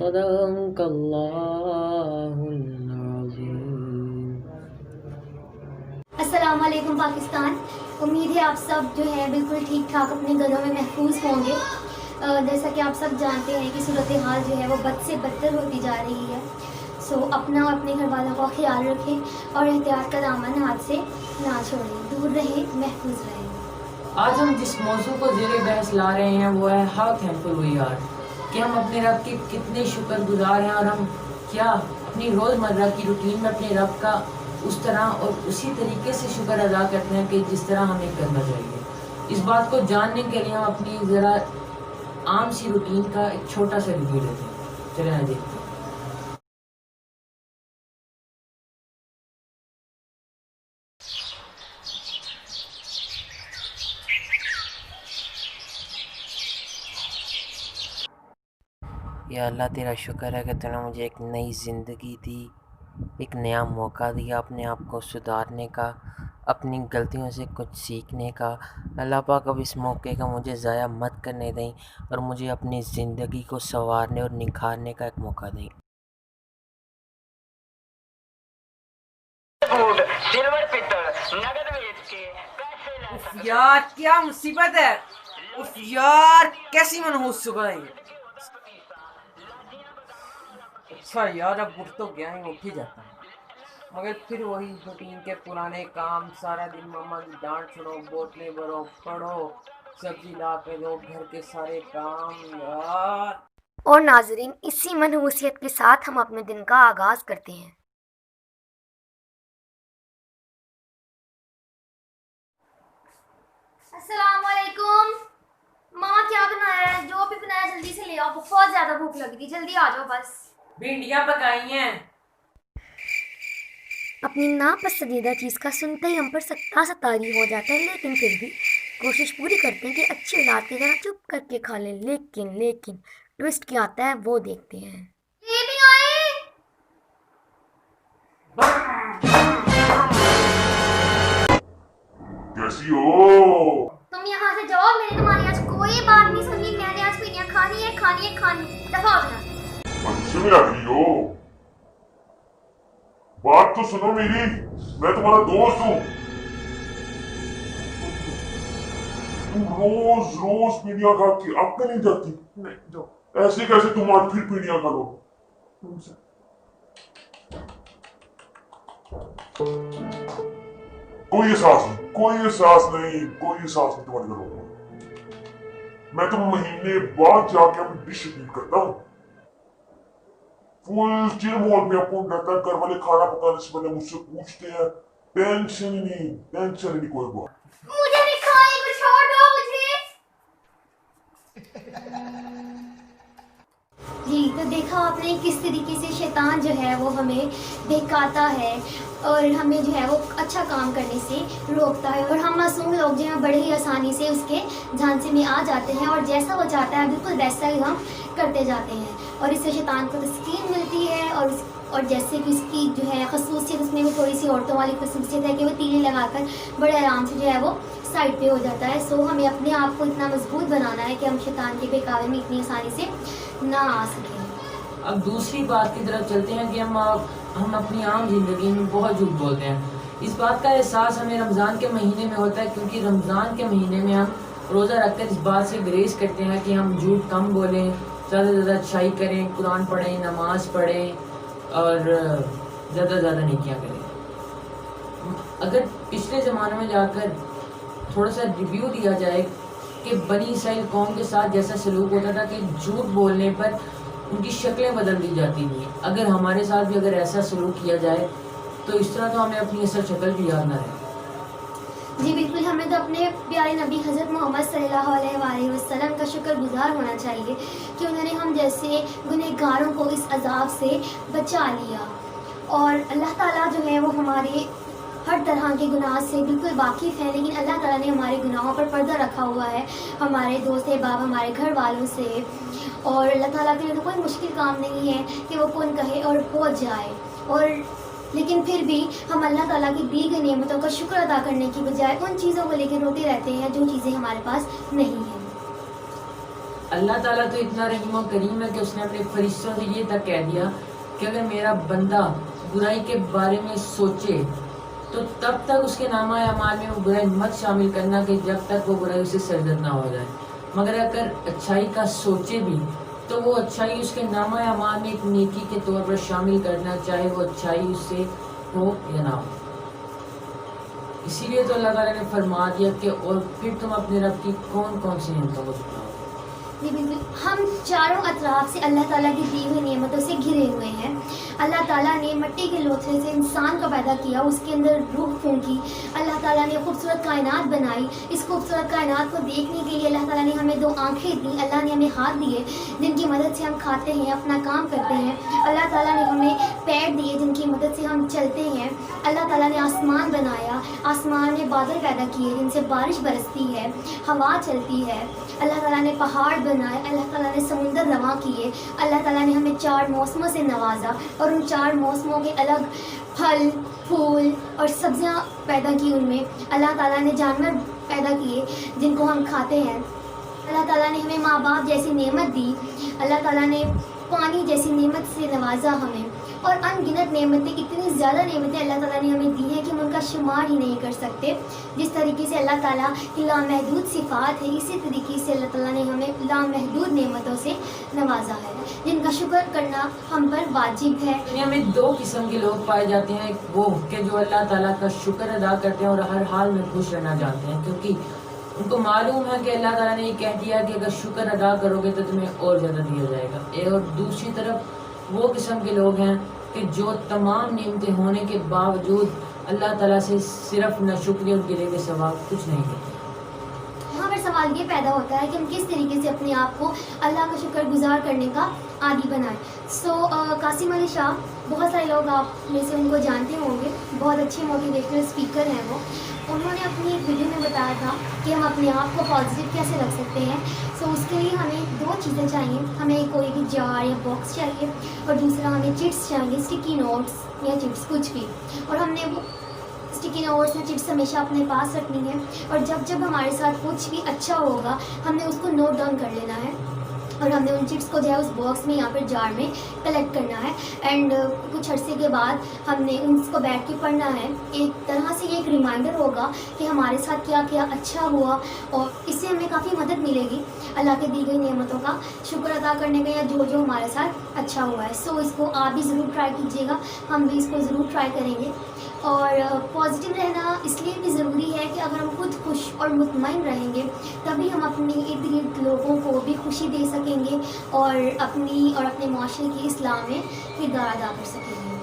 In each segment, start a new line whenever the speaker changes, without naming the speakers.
सदक़ल्लाहुल अज़ीम।
अस्सलाम वालेकुम पाकिस्तान। उम्मीद है आप सब जो है बिल्कुल ठीक ठाक अपने घरों में महफूज होंगे। जैसा कि आप सब जानते हैं कि सूरत हाल जो है वो बद से बदतर होती जा रही है। सो अपना और अपने घर वालों का ख्याल रखें और एहतियात का दामन हाथ से ना छोड़ें, दूर रहें, महफूज रहें।
आज हम जिस मौजू को ज़ेरे बहस ला रहे हैं वो है हाउ थैंकफुल वी आर, कि हम अपने रब के कितने शुक्रगुजार हैं और हम क्या अपनी रोज़मर्रा की रूटीन में अपने रब का उस तरह और उसी तरीके से शुक्र अदा करते हैं कि जिस तरह हमें करना चाहिए। इस बात को जानने के लिए हम अपनी ज़रा आम सी रूटीन का एक छोटा सा रिव्यू लेते हैं। चलें देखते हैं।
या अल्लाह तेरा शुक्र है कि तूने मुझे एक नई ज़िंदगी दी, एक नया मौका दिया अपने आप को सुधारने का, अपनी गलतियों से कुछ सीखने का। अल्लाह पाक अब इस मौके का मुझे ज़ाया मत करने दें और मुझे अपनी ज़िंदगी को संवारने और निखारने का एक मौका दें।
यार क्या मुसीबत है। उफ यार कैसी मनहूस सुबह है। अच्छा यार अब उठ तो गया ही, उठ ही जाता है मगर फिर वही रूटीन के पुराने काम। सारा दिन मम्मा की डांट सुनो, बोतलें भरो, पढ़ो, सब्जी ला के दो, घर के सारे काम यार।
और नाजरीन, इसी मनहूसियत के साथ हम अपने दिन का आगाज करते हैं। अस्सलाम वालेकुम। माँ क्या बनाया है? जो भी बनाया जल्दी से ले आओ, बहुत ज्यादा भूख लगी थी, जल्दी आ जाओ बस।
भिंडियाँ पकाई हैं।
अपनी नापसंदीदा चीज़ का सुनते ही हम पर सत्ता सतारी हो जाता है, लेकिन फिर भी कोशिश पूरी करते हैं कि अच्छी औलाद की तरह चुप करके खा लें। लेकिन ट्विस्ट क्या आता है वो देखते हैं। ये भी आए।
कैसी हो?
तुम यहाँ से जाओ, मैंने तुम्हारी आज कोई बात नहीं सुनी। मैंने आज पिनिया खानी है। दफा हो जाना।
अच्छे में लग रही हो। बात तो सुनो मेरी, मैं तुम्हारा दोस्त हूँ। तुम रोज पीढ़ियां खा के अब नहीं जाती। नहीं जाओ, ऐसे कैसे तुम आज फिर पीढ़ियां करो? कोई एहसास नहीं तुम्हारे घरों में। मैं तो महीने बाद जाके अपनी डिश रिपीट करता हूँ। फुल चिल मोड में अपन रहता है। घर वाले खाना पकाने से पहले मुझसे पूछते हैं। टेंशन ही नहीं कोई बात।
मुझे भी खाने को छोड़ दो मुझे। जी तो देखा आपने किस तरीके से शैतान जो है वो हमें बहकाता है और हमें जो है वो अच्छा काम करने से रोकता है, और हम मासूम लोग जो हैं बड़े ही आसानी से उसके झांसे में आ जाते हैं और जैसा वो चाहता है बिल्कुल वैसा ही हम करते जाते हैं, और इससे शैतान को तस्कीन मिलती है। और जैसे कि उसकी जो है खसूसियत, उसमें भी थोड़ी सी औरतों वाली खसूसियत है कि वो तीली लगाकर बड़े आराम से जो है वो साइड पे हो जाता है। सो हमें अपने आप को इतना मजबूत बनाना है कि हम शैतान के बहकावे में इतनी आसानी से ना आ सकें।
अब दूसरी बात की तरफ चलते हैं कि हम अपनी आम जिंदगी में बहुत झूठ बोलते हैं। इस बात का एहसास हमें रमज़ान के महीने में होता है, क्योंकि रमज़ान के महीने में हम रोज़ा रखकर इस बात से ग्रेस करते हैं कि हम झूठ कम बोलें, ज़्यादा से ज़्यादा अच्छाई करें, कुरान पढ़ें, नमाज पढ़ें और ज़्यादा से ज़्यादा नेकियां करें। अगर पिछले ज़माने में जाकर थोड़ा सा रिव्यू दिया जाए कि बनी इसराइल कौम के साथ जैसा सलूक होता था कि झूठ बोलने पर उनकी शक्लें बदल दी जाती थी, अगर हमारे साथ भी अगर ऐसा सलूक किया जाए तो इस तरह तो हमें अपनी असल शक्ल भी याद ना रहे।
जी बिल्कुल, हमें तो अपने प्यारे नबी हज़रत मोहम्मद सल्लल्लाहु अलैहि वसल्लम का शुक्रगुजार होना चाहिए कि उन्होंने हम जैसे गुनहगारों को इस अजाब से बचा लिया। और अल्लाह ताला जो है वो हमारे हर तरह के गुनाह से बिल्कुल वाकिफ़ है, लेकिन अल्लाह ताला ने हमारे गुनाहों पर पर्दा रखा हुआ है, हमारे दोस्त अहबाब, हमारे घर वालों से। और अल्लाह ताला के लिए तो कोई मुश्किल काम नहीं है कि वो कौन कहे और हो जाए। और लेकिन फिर भी हम अल्लाह ताला की दी गई नेमतों का शुक्र अदा करने की बजाय उन चीज़ों को लेकर रोते रहते हैं जो चीज़ें हमारे पास नहीं हैं।
अल्लाह ताला तो इतना रहीम और करीम है कि उसने अपने फरिश्तों से ये तक कह दिया कि अगर मेरा बंदा बुराई के बारे में सोचे तो तब तक उसके नामा अमाल में वो बुराई मत शामिल करना कि जब तक वो बुराई उसे सरजद ना हो जाए, मगर अगर अच्छाई का सोचे भी तो वो अच्छाई उसके नामा अमाल में एक नेकी के तौर पर शामिल करना, चाहे वो अच्छाई उससे हो या ना हो। इसीलिए तो अल्लाह ताला ने फरमा दिया कि और फिर तुम अपने रब की कौन कौन सी नेमतों को सुनाओ।
जी बिल्कुल, हम चारों अतराफ से अल्लाह ताला की दी हुई नेमतों से घिरे हुए हैं। अल्लाह ताला ने मिट्टी के लोथड़े से इंसान को पैदा किया, उसके अंदर रूह फूंकी। अल्लाह ताला ने खूबसूरत कायनात बनाई। इस खूबसूरत कायनात को देखने के लिए अल्लाह ताला ने हमें 2 आँखें दी, अल्लाह ने हमें हाथ दिए जिनकी मदद से हम खाते हैं, अपना काम करते हैं। अल्लाह ताला ने हमें पैर दिए जिनकी मदद से हम चलते हैं। अल्लाह ताला ने आसमान बनाया, आसमान में बादल पैदा किए जिनसे बारिश बरसती है, हवा चलती है। अल्लाह ताला ने पहाड़ बनाए, अल्लाह ताला ने समुंदर रवा किए। अल्लाह ताला ने हमें 4 मौसमों से नवाजा और उन 4 मौसमों के अलग फल, फूल और सब्जियां पैदा की। उनमें अल्लाह ताला ने जानवर पैदा किए जिनको हम खाते हैं। अल्लाह ताला ने हमें माँ बाप जैसी नेमत दी। अल्लाह ताला ने पानी जैसी नेमत से नवाजा हमें, और अनगिनत नेमतें, इतनी ज़्यादा नेमतें अल्लाह ताला ने हमें दी हैं कि हम उनका शुमार ही नहीं कर सकते। जिस तरीके से अल्लाह ताला की लामहदूद सिफ़ात है, इसी तरीके से अल्लाह ताला ने हमें लामहदूद नेमतों से नवाजा है जिनका शुक्र करना हम पर वाजिब है।
दुनिया में 2 किस्म के लोग पाए जाते हैं, वो कि जो अल्लाह ताला का शुक्र अदा करते हैं और हर हाल में खुश रहना चाहते हैं, क्योंकि उनको मालूम है कि अल्लाह ताला ने ये कह दिया कि अगर शुक्र अदा करोगे तो तुम्हें और ज़्यादा दिया जाएगा। और दूसरी तरफ वो किस्म के लोग हैं कि जो तमाम नेमतें होने के बावजूद अल्लाह ताला से सिर्फ नाशुक्री और गिले के सिवा कुछ नहीं करते।
यहाँ पर सवाल ये पैदा होता है कि हम किस तरीके से अपने आप को अल्लाह का शुक्रगुजार करने का आदी बनाएं। कासिम अली शाह, बहुत सारे लोग आप में से उनको जानते होंगे, बहुत अच्छे मोटिवेशनल स्पीकर हैं वो। उन्होंने अपनी एक वीडियो में बताया था कि हम अपने आप को पॉजिटिव कैसे रख सकते हैं। उसके लिए हमें 2 चीज़ें चाहिए, हमें कोई भी जार या बॉक्स चाहिए और दूसरा हमें चिट्स चाहिए, स्टिकी नोट्स या चिट्स कुछ भी। और हमने वो स्टिकी नोट्स या चिट्स हमेशा अपने पास रखनी है, और जब जब हमारे साथ कुछ भी अच्छा होगा हमने उसको नोट डाउन कर लेना है और हमने उन चिट्स को जो है उस बॉक्स में या फिर जार में कलेक्ट करना है। एंड कुछ अरसे के बाद हमने उसको बैठ के पढ़ना है। एक तरह से ये एक रिमाइंडर होगा कि हमारे साथ क्या क्या अच्छा हुआ, और इससे हमें काफ़ी मदद मिलेगी अल्लाह के दी गई नेमतों का शुक्र अदा करने का, या जो जो हमारे साथ अच्छा हुआ है। इसको आप भी ज़रूर ट्राई कीजिएगा, हम भी इसको ज़रूर ट्राई करेंगे। और पॉजिटिव रहना इसलिए भी ज़रूरी है कि अगर हम खुद खुश और मुतमईन रहेंगे तभी हम अपने इर्द गिर्द लोगों को भी खुशी दे सकेंगे और अपनी और अपने माशरे की इस्लाह में किरदार अदा कर सकेंगे।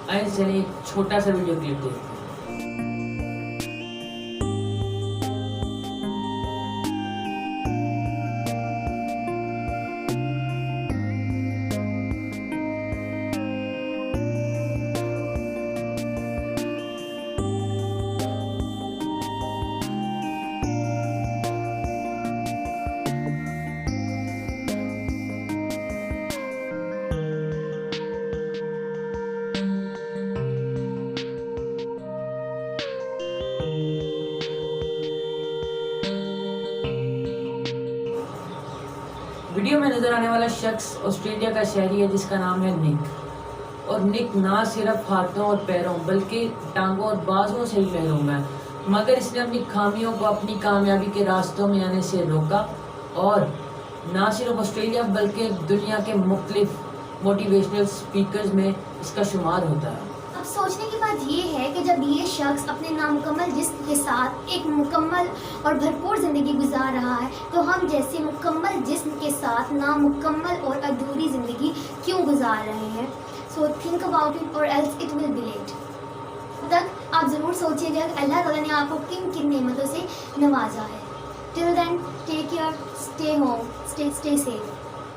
आइए चलिए एक छोटा सा वीडियो क्लिप देखते हैं। वीडियो में नज़र आने वाला शख्स ऑस्ट्रेलिया का शहरी है जिसका नाम है निक। और निक ना सिर्फ हाथों और पैरों बल्कि टांगों और बाजुओं से ही महरूम है, मगर इसने अपनी खामियों को अपनी कामयाबी के रास्तों में आने से रोका। और ना सिर्फ ऑस्ट्रेलिया बल्कि दुनिया के मुख्तलिफ मोटिवेशनल स्पीकर्स में इसका शुमार होता है।
अब सोचने की बात ये है कि जब ये शख्स अपने नामुकम्मल जिस्म के साथ एक मुकम्मल और भरपूर ज़िंदगी गुजार रहा है, तो हम जैसे मुकम्मल जिस्म के साथ नामुकम्मल और अधूरी ज़िंदगी क्यों गुजार रहे हैं? So think about it or else it will be late. तक आप ज़रूर सोचिएगा कि अल्लाह ताला ने आपको किन किन नेमतों से नवाजा है। Till then take care, stay home, stay safe.